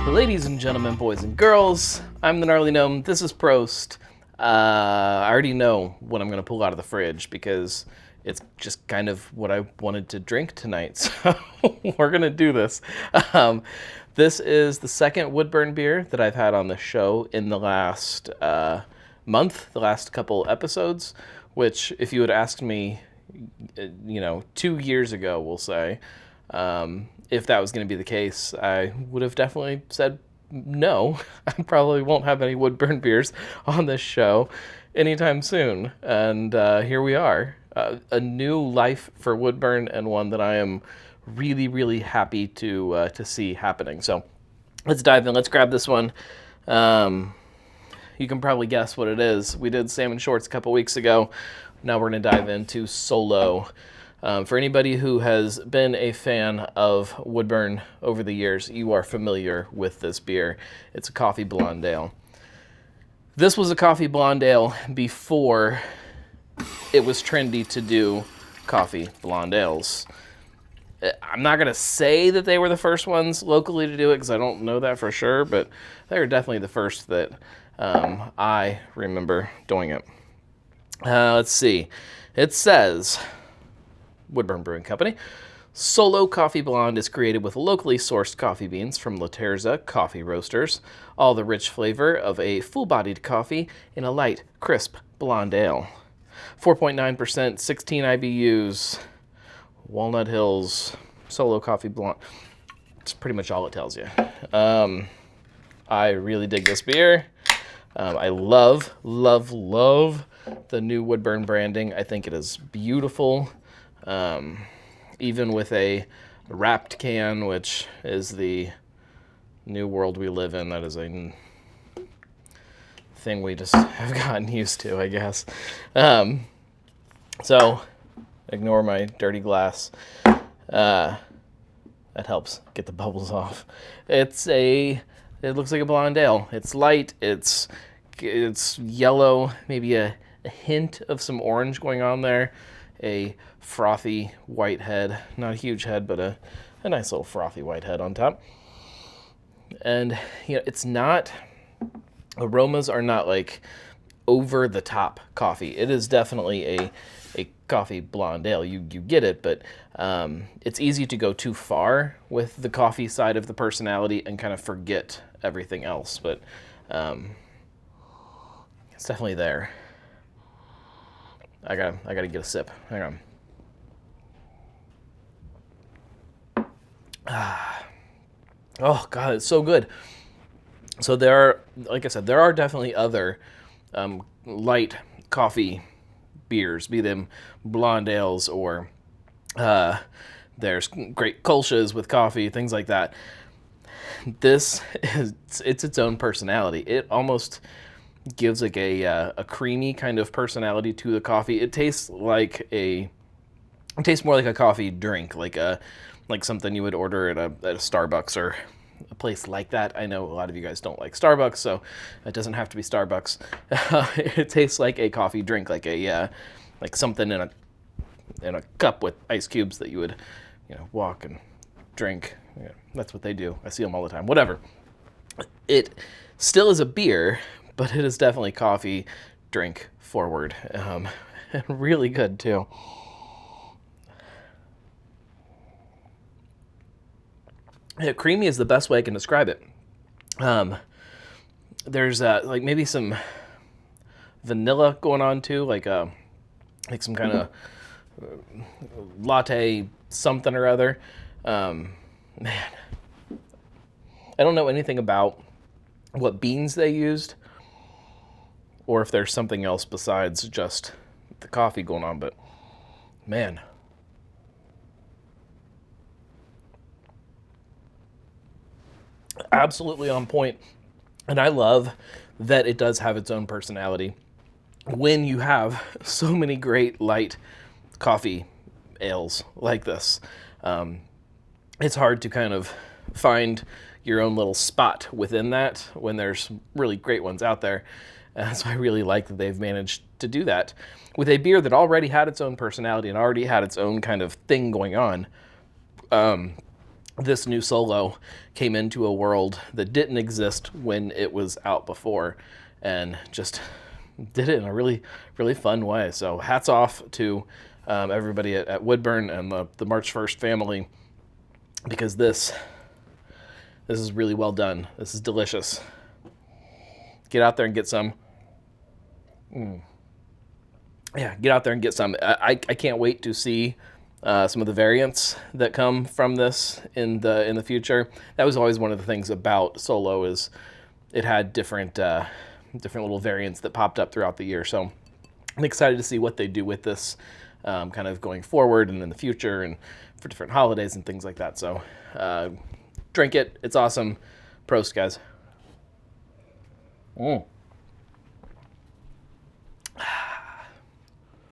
Ladies and gentlemen, boys and girls, I'm the Gnarly Gnome. This is Prost. I already know what I'm going to pull out of the fridge because it's just kind of what I wanted to drink tonight. So we're going to do this. This is the second Woodburn beer that I've had on the show in the last month, the last couple episodes, which if you had asked me, 2 years ago, we'll say, if that was going to be the case, I would have definitely said no. I probably won't have any Woodburn beers on this show anytime soon. And here we are. A new life for Woodburn, and one that I am really, really happy to see happening. So let's dive in. Let's grab this one. You can probably guess what it is. We did Salmon Shorts a couple weeks ago. Now we're going to dive into Solo. For anybody who has been a fan of Woodburn over the years, you are familiar with this beer. It's a coffee blonde ale. This was a coffee blonde ale before it was trendy to do coffee blonde ales. I'm not going to say that they were the first ones locally to do it because I don't know that for sure, but they were definitely the first that I remember doing it. Let's see. It says, Woodburn Brewing Company, Solo Coffee Blonde is created with locally sourced coffee beans from La Terza Coffee Roasters, all the rich flavor of a full-bodied coffee in a light, crisp blonde ale. 4.9%, 16 IBUs, Walnut Hills, Solo Coffee Blonde. It's pretty much all it tells you. I really dig this beer. I love the new Woodburn branding. I think it is beautiful. Even with a wrapped can, which is the new world we live in, that is a thing we just have gotten used to, I guess. So ignore my dirty glass. That helps get the bubbles off. It looks like a blonde ale. It's light, it's yellow, maybe a hint of some orange going on there. A frothy white head, not a huge head, but a nice little frothy white head on top. And it's not, aromas are not like over the top coffee. It is definitely a coffee blonde ale. You get it, but it's easy to go too far with the coffee side of the personality and kind of forget everything else. But it's definitely there. I gotta get a sip. Hang on. Oh God, it's so good. So there are, like I said, there are definitely other light coffee beers, be them blonde ales or there's great Kolsch's with coffee, things like that. This it's its own personality. It almost gives like a creamy kind of personality to the coffee. It tastes more like a coffee drink, like something you would order at a Starbucks or a place like that. I know a lot of you guys don't like Starbucks, so it doesn't have to be Starbucks. It tastes like a coffee drink, like something in a cup with ice cubes that you would walk and drink. That's what they do. I see them all the time. Whatever. It still is a beer, but it is definitely coffee drink forward, and really good too. Yeah, creamy is the best way I can describe it. There's like maybe some vanilla going on too, like some kind of latte something or other. Man, I don't know anything about what beans they used, or if there's something else besides just the coffee going on, but man. Absolutely on point. And I love that it does have its own personality. When you have so many great light coffee ales like this, it's hard to kind of find your own little spot within that when there's really great ones out there. So I really like that they've managed to do that with a beer that already had its own personality and already had its own kind of thing going on. this new Solo came into a world that didn't exist when it was out before, and just did it in a really, really fun way. So hats off to everybody at Woodburn and the March 1st family, because this is really well done. This is delicious. Get out there and get some. Yeah, get out there and get some. I can't wait to see some of the variants that come from this in the future. That was always one of the things about Solo, is it had different little variants that popped up throughout the year. So I'm excited to see what they do with this kind of going forward and in the future and for different holidays and things like that. So drink it. It's awesome. Prost, guys.